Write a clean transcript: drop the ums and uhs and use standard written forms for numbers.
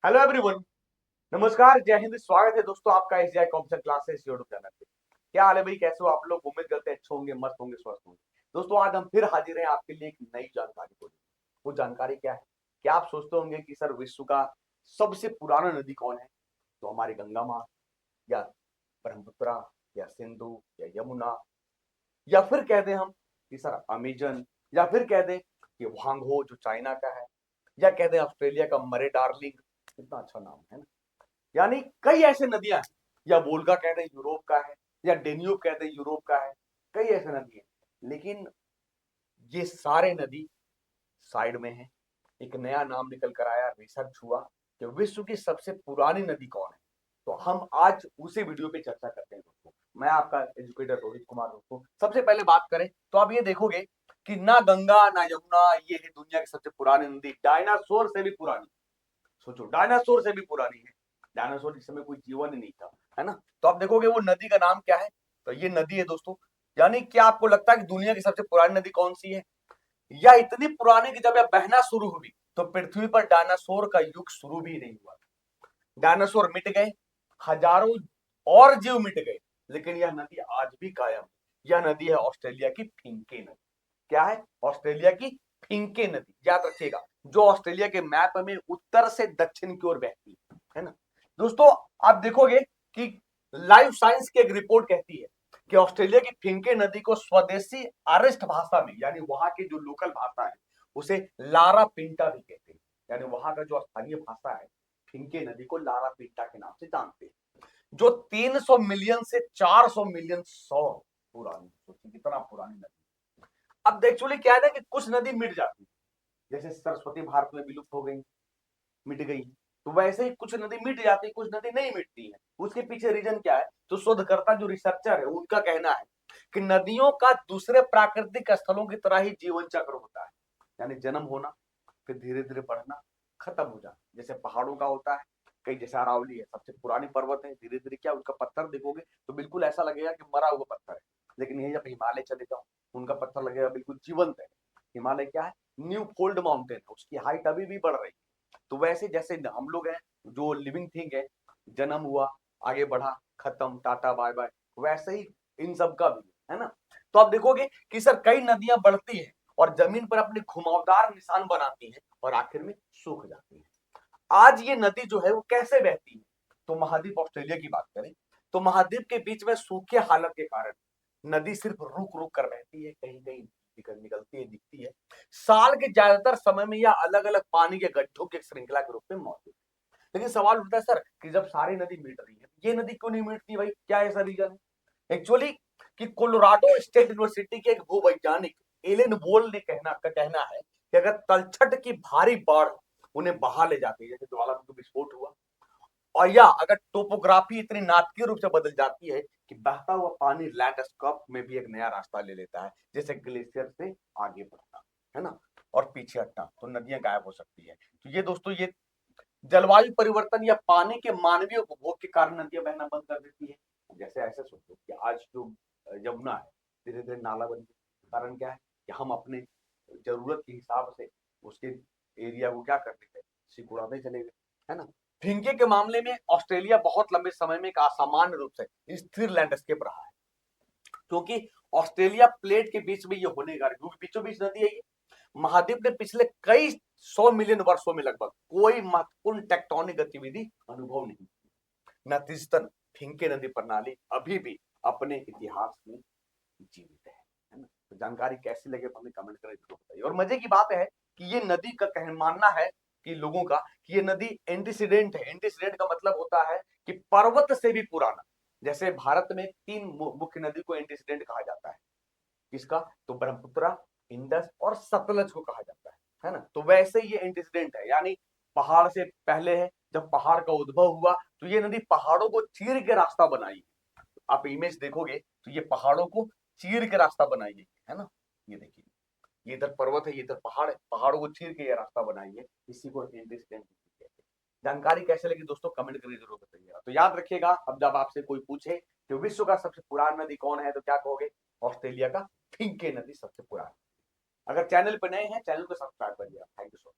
Hello everyone. नमस्कार, जय हिंद, स्वागत है दोस्तों आपका SGI computer classes YouTube channel पे। क्या हाल है भाई, कैसे हो आप लोग? उम्मीद करते हैं अच्छे होंगे, मस्त होंगे, स्वस्थ होंगे। दोस्तों आज हम फिर हाजिर हैं आपके लिए एक नई जानकारी को। वो जानकारी क्या है? क्या आप सोचते होंगे कि सर विश्व का सबसे पुराना नदी कौन है? तो हमारी गंगा माँ, या ब्रह्मपुत्रा, या सिंधु, या यमुना, या फिर कह दें हम कि सर अमेजन, या फिर कह दें कि वांगहो जो चाइना का है, या कह दें ऑस्ट्रेलिया का मरे डार्लिंग। कितना अच्छा नाम है ना। यानी कई ऐसे नदियां हैं, या वोल्गा कहते हैं यूरोप का है, या डेन्यूब कहते हैं यूरोप का है। कई ऐसे नदी हैं, लेकिन ये सारे नदी साइड में है। एक नया नाम निकल कर आया, रिसर्च हुआ कि विश्व की सबसे पुरानी नदी कौन है। तो हम आज उसी वीडियो पे चर्चा करते हैं दोस्तों। मैं आपका एजुकेटर रोहित कुमार। दोस्तों सबसे पहले बात करें तो आप ये देखोगे कि ना गंगा ना यमुना, ये है दुनिया की सबसे पुरानी नदी, डायनासोर से भी पुरानी। सोचो, डायनासोर से भी पुरानी है। डायनासोर जिस समय कोई जीवन ही नहीं था, है ना। तो आप देखोगे वो नदी का नाम क्या है, तो ये नदी है दोस्तों। यानी क्या आपको लगता है कि दुनिया की सबसे पुरानी नदी कौन सी है? या इतनी पुरानी कि जब यह बहना शुरू हुई तो पृथ्वी पर डायनासोर का युग शुरू भी नहीं हुआ। डायनासोर मिट गए, हजारों और जीव मिट गए, लेकिन यह नदी आज भी कायम है। यह नदी है ऑस्ट्रेलिया की फिंके नदी। क्या है? ऑस्ट्रेलिया की फिंके नदी। याद रखिएगा, जो ऑस्ट्रेलिया के मैप में उत्तर से दक्षिण की ओर बहती है ना। दोस्तों आप देखोगे कि लाइफ साइंस की एक रिपोर्ट कहती है कि ऑस्ट्रेलिया की फिंके नदी को स्वदेशी आरिस्ट भाषा में, यानी वहां की जो लोकल भाषा है, उसे लारा पिंटा भी कहते हैं। यानी वहां का जो स्थानीय भाषा है, फिंके नदी को लारा पिंटा के नाम से जानते हैं। जो 300 मिलियन से 400 मिलियन सौ पुरानी, सोचिए कितना पुरानी नदी। अब एक्चुअली क्या है ना कि कुछ नदी मिट जाती है, जैसे सरस्वती भारत में विलुप्त हो गई, मिट गई। तो वैसे ही कुछ नदी मिट जाती है, कुछ नदी नहीं मिटती है। उसके पीछे रीजन क्या है? तो शोधकर्ता जो रिसर्चर है उनका कहना है कि नदियों का दूसरे प्राकृतिक स्थलों की तरह ही जीवन चक्र होता है। यानी जन्म होना, फिर धीरे धीरे बढ़ना, खत्म हो जाना, जैसे पहाड़ों का होता है। कई जैसे अरावली है, सबसे पुरानी पर्वत है, धीरे धीरे क्या उसका पत्थर देखोगे तो बिल्कुल ऐसा लगेगा कि मरा हुआ पत्थर है। लेकिन ये जब हिमालय चले जाओ, उनका पत्थर लगेगा बिल्कुल जीवंत है। हिमालय क्या है? न्यू फोल्ड माउंटेन है, उसकी हाइट अभी भी बढ़ रही है। तो वैसे जैसे हम लोग हैं, जो लिविंग थिंग है, जन्म हुआ, आगे बढ़ा, खत्म, टाटा बाय बाय, वैसे ही इन सब का भी है ना। तो आप देखोगे कि सर कई नदियां बढ़ती है और जमीन पर अपने घुमावदार निशान बनाती है और आखिर में सूख जाती है। आज ये नदी जो है वो कैसे बहती है? तो महाद्वीप ऑस्ट्रेलिया की बात करें तो महाद्वीप के बीच में सूखे हालत के कारण नदी सिर्फ रुक रुक कर बहती है, कहीं कहीं निकलती है, दिखती है। साल के ज्यादातर समय में यह अलग अलग पानी के गड्ढों की श्रृंखला के रूप में मौजूद है। लेकिन सवाल उठता है सर कि जब सारी नदी मिट रही है, ये नदी क्यों नहीं मिटती भाई? क्या ऐसा रीजन है? एक्चुअली कि कोलोराडो स्टेट यूनिवर्सिटी के एक भूवैज्ञानिक एलेन वोल ने कहना है कि अगर तलछट की भारी बाढ़ उन्हें बहा ले जाती है, जैसे ज्वालामुखी विस्फोट हुआ, और या अगर टोपोग्राफी इतनी नाटकीय रूप से बदल जाती है कि बहता हुआ पानी लैंडस्केप में भी एक नया रास्ता ले लेता है, जैसे ग्लेशियर से आगे बढ़ना, है ना, और पीछे हटना, तो नदियां गायब हो सकती है। तो ये दोस्तों, ये जलवायु परिवर्तन या पानी के मानवीय उपभोग के कारण नदियां बहना बंद कर देती है। जैसे ऐसे सोचो कि आज जो यमुना है, धीरे धीरे नाला बन गई। कारण क्या है कि हम अपने जरूरत के हिसाब से उसके एरिया को क्या करते थे, सिकुड़ाते चले गए, है ना। फिंके के मामले में ऑस्ट्रेलिया बहुत लंबे समय में एक असामान्य रूप से स्थिर लैंडस्केप रहा है, क्योंकि ऑस्ट्रेलिया प्लेट के बीच में ये होने का, क्योंकि बीचों बीच नदी है ये। महाद्वीप ने पिछले कई 100 मिलियन वर्षों में लगभग कोई महत्वपूर्ण टेक्टोनिक गतिविधि अनुभव नहीं की। नतीजतन फिंके नदी प्रणाली अभी भी अपने इतिहास में जीवित है ना। तो जानकारी कैसी लगे हमें कमेंट करके जरूर बताइए। और मजे की बात है कि ये नदी का मानना है कि लोगों का कि ये नदी एंटीसीडेंट है। एंटीसीडेंट का मतलब होता है कि पर्वत से भी पुराना। जैसे भारत में 3 मुख्य नदी को एंटीसीडेंट कहा जाता है। किसका? तो ब्रह्मपुत्र, इंडस और सतलज को कहा जाता है ना। तो वैसे ये एंटीसीडेंट है, यानी पहाड़ से पहले है। जब पहाड़ का उद्भव हुआ तो ये नदी पहाड़ों को चीर के रास्ता बनाई। आप इमेज देखोगे तो ये पहाड़ों को चीर के रास्ता बनाई गई है ना। ये देखिए, ये इधर पर्वत है, ये इधर पहाड़ है, पहाड़ों को चीर के ये रास्ता बनाई है। इसी को एंटीसीडेंट कहते हैं। जानकारी कैसे लगी दोस्तों, कमेंट करके जरूर बताइएगा। तो याद रखिएगा, अब जब आपसे कोई पूछे कि विश्व का सबसे पुराना नदी कौन है, तो क्या कहोगे? ऑस्ट्रेलिया का फिंके नदी सबसे पुराना। अगर चैनल पर नए हैं, चैनल को सब्सक्राइब करिए। Thank you so much.